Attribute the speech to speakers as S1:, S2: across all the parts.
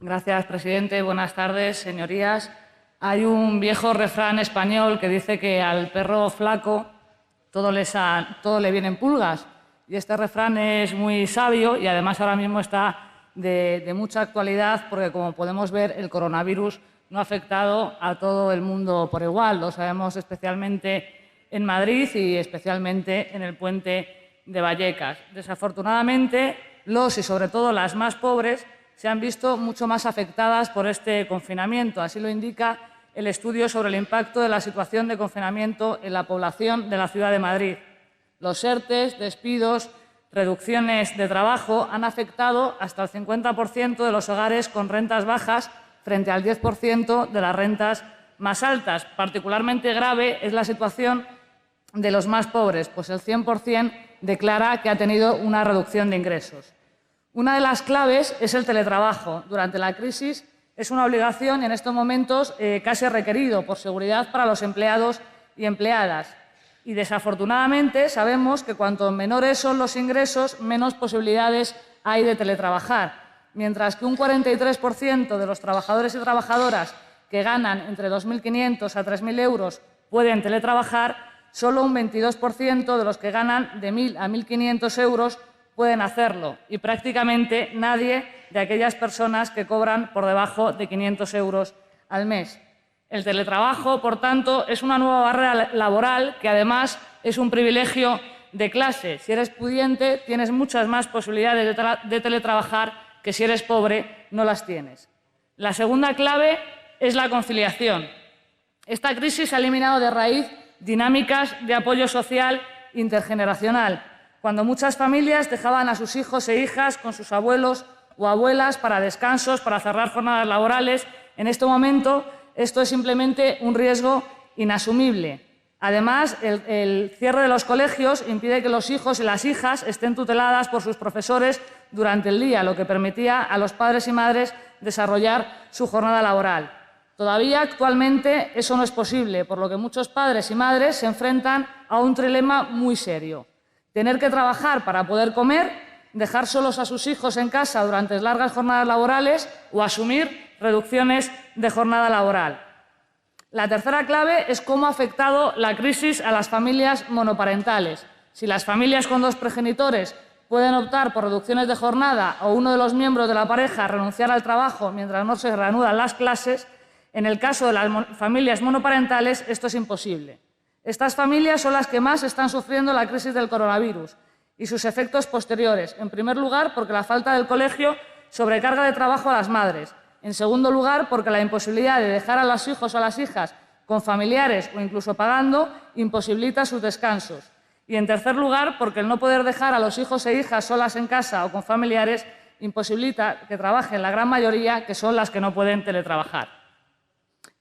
S1: Gracias, presidente. Buenas tardes, señorías. Hay un viejo refrán español que dice que al perro flaco todo le vienen pulgas. Y este refrán es muy sabio y además ahora mismo está de mucha actualidad porque, como podemos ver, el coronavirus no ha afectado a todo el mundo por igual. Lo sabemos especialmente en Madrid y especialmente en el puente de Vallecas. Desafortunadamente, los y sobre todo las más pobres se han visto mucho más afectadas por este confinamiento. Así lo indica el estudio sobre el impacto de la situación de confinamiento en la población de la ciudad de Madrid. Los ERTE, despidos, reducciones de trabajo han afectado hasta el 50% de los hogares con rentas bajas frente al 10% de las rentas más altas. Particularmente grave es la situación de los más pobres, pues el 100% declara que ha tenido una reducción de ingresos. Una de las claves es el teletrabajo. Durante la crisis es una obligación y en estos momentos casi requerido por seguridad para los empleados y empleadas. Y desafortunadamente sabemos que cuanto menores son los ingresos, menos posibilidades hay de teletrabajar. Mientras que un 43% de los trabajadores y trabajadoras que ganan entre 2.500 a 3.000 euros pueden teletrabajar, solo un 22% de los que ganan de 1.000 a 1.500 euros pueden hacerlo y prácticamente nadie de aquellas personas que cobran por debajo de 500 euros al mes. El teletrabajo, por tanto, es una nueva barrera laboral que además es un privilegio de clase. Si eres pudiente, tienes muchas más posibilidades de teletrabajar que si eres pobre, no las tienes. La segunda clave es la conciliación. Esta crisis ha eliminado de raíz dinámicas de apoyo social intergeneracional, cuando muchas familias dejaban a sus hijos e hijas con sus abuelos o abuelas para descansos, para cerrar jornadas laborales. En este momento esto es simplemente un riesgo inasumible. Además, el cierre de los colegios impide que los hijos y las hijas estén tuteladas por sus profesores durante el día, lo que permitía a los padres y madres desarrollar su jornada laboral. Todavía actualmente eso no es posible, por lo que muchos padres y madres se enfrentan a un trilema muy serio: tener que trabajar para poder comer, dejar solos a sus hijos en casa durante largas jornadas laborales o asumir reducciones de jornada laboral. La tercera clave es cómo ha afectado la crisis a las familias monoparentales. Si las familias con dos progenitores pueden optar por reducciones de jornada o uno de los miembros de la pareja renunciar al trabajo mientras no se reanudan las clases, en el caso de las familias monoparentales esto es imposible. Estas familias son las que más están sufriendo la crisis del coronavirus y sus efectos posteriores. En primer lugar, porque la falta del colegio sobrecarga de trabajo a las madres. En segundo lugar, porque la imposibilidad de dejar a los hijos o a las hijas con familiares o incluso pagando imposibilita sus descansos. Y en tercer lugar, porque el no poder dejar a los hijos e hijas solas en casa o con familiares imposibilita que trabajen la gran mayoría, que son las que no pueden teletrabajar.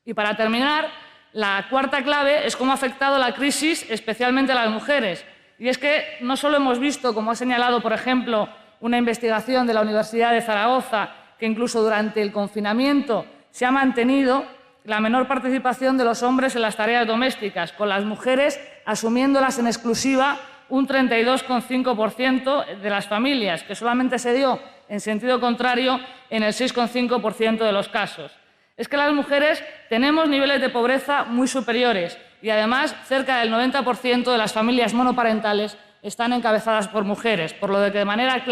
S1: Y para terminar, la cuarta clave es cómo ha afectado la crisis especialmente a las mujeres. Y es que no solo hemos visto, como ha señalado, por ejemplo, una investigación de la Universidad de Zaragoza, que incluso durante el confinamiento se ha mantenido la menor participación de los hombres en las tareas domésticas, con las mujeres asumiéndolas en exclusiva un 32,5% de las familias, que solamente se dio en sentido contrario en el 6,5% de los casos. Es que las mujeres tenemos niveles de pobreza muy superiores y además cerca del 90% de las familias monoparentales están encabezadas por mujeres, por lo que de manera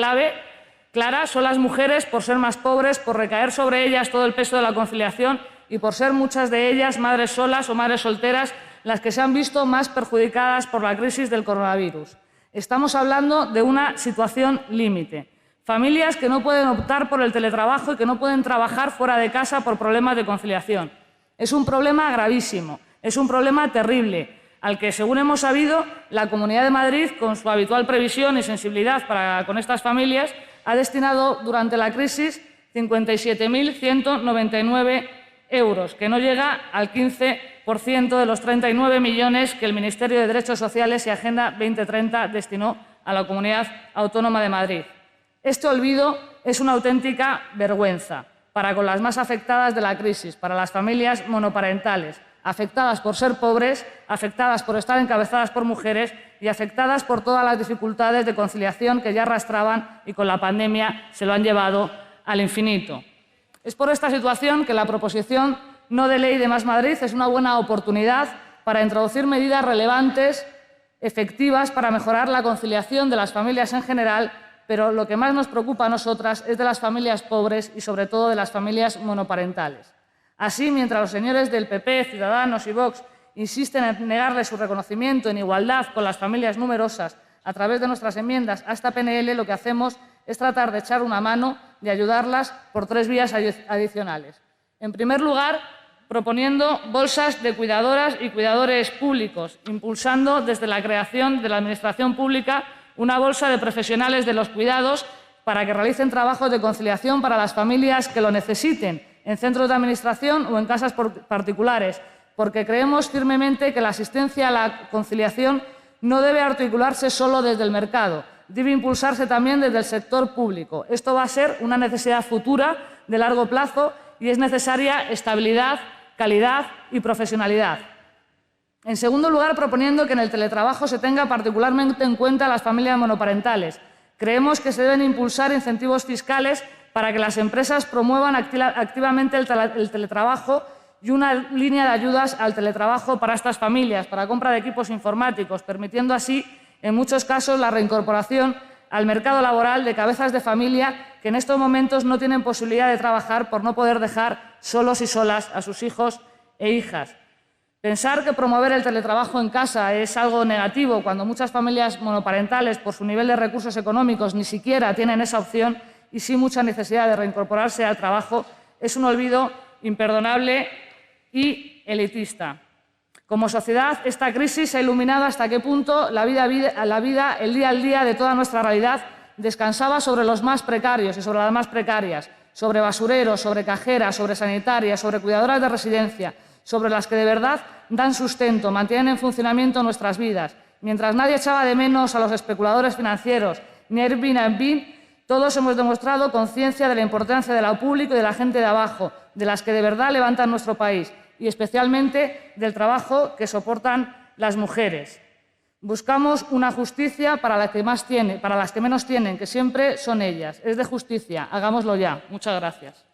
S1: clara son las mujeres, por ser más pobres, por recaer sobre ellas todo el peso de la conciliación y por ser muchas de ellas madres solas o madres solteras las que se han visto más perjudicadas por la crisis del coronavirus. Estamos hablando de una situación límite. Familias que no pueden optar por el teletrabajo y que no pueden trabajar fuera de casa por problemas de conciliación. Es un problema gravísimo, es un problema terrible, al que, según hemos sabido, la Comunidad de Madrid, con su habitual previsión y sensibilidad con estas familias, ha destinado durante la crisis 57.199 euros, que no llega al 15% de los 39 millones que el Ministerio de Derechos Sociales y Agenda 2030 destinó a la Comunidad Autónoma de Madrid. Este olvido es una auténtica vergüenza para con las más afectadas de la crisis, para las familias monoparentales, afectadas por ser pobres, afectadas por estar encabezadas por mujeres y afectadas por todas las dificultades de conciliación que ya arrastraban y con la pandemia se lo han llevado al infinito. Es por esta situación que la proposición no de ley de Más Madrid es una buena oportunidad para introducir medidas relevantes, efectivas, para mejorar la conciliación de las familias en general, pero lo que más nos preocupa a nosotras es de las familias pobres y, sobre todo, de las familias monoparentales. Así, mientras los señores del PP, Ciudadanos y Vox insisten en negarle su reconocimiento en igualdad con las familias numerosas a través de nuestras enmiendas a esta PNL, lo que hacemos es tratar de echar una mano, de ayudarlas por 3 vías adicionales. En primer lugar, proponiendo bolsas de cuidadoras y cuidadores públicos, impulsando desde la creación de la Administración pública una bolsa de profesionales de los cuidados para que realicen trabajos de conciliación para las familias que lo necesiten, en centros de administración o en casas particulares, porque creemos firmemente que la asistencia a la conciliación no debe articularse solo desde el mercado, debe impulsarse también desde el sector público. Esto va a ser una necesidad futura de largo plazo y es necesaria estabilidad, calidad y profesionalidad. En segundo lugar, proponiendo que en el teletrabajo se tenga particularmente en cuenta a las familias monoparentales. Creemos que se deben impulsar incentivos fiscales para que las empresas promuevan activamente el teletrabajo y una línea de ayudas al teletrabajo para estas familias, para compra de equipos informáticos, permitiendo así, en muchos casos, la reincorporación al mercado laboral de cabezas de familia que en estos momentos no tienen posibilidad de trabajar por no poder dejar solos y solas a sus hijos e hijas. Pensar que promover el teletrabajo en casa es algo negativo cuando muchas familias monoparentales, por su nivel de recursos económicos, ni siquiera tienen esa opción y sí mucha necesidad de reincorporarse al trabajo, es un olvido imperdonable y elitista. Como sociedad, esta crisis ha iluminado hasta qué punto la vida, el día al día de toda nuestra realidad descansaba sobre los más precarios y sobre las más precarias, sobre basureros, sobre cajeras, sobre sanitarias, sobre cuidadoras de residencia, sobre las que de verdad dan sustento, mantienen en funcionamiento nuestras vidas. Mientras nadie echaba de menos a los especuladores financieros ni Airbnb, todos hemos demostrado conciencia de la importancia de lo público y de la gente de abajo, de las que de verdad levantan nuestro país y especialmente del trabajo que soportan las mujeres. Buscamos una justicia para las que menos tienen, que siempre son ellas. Es de justicia. Hagámoslo ya. Muchas gracias.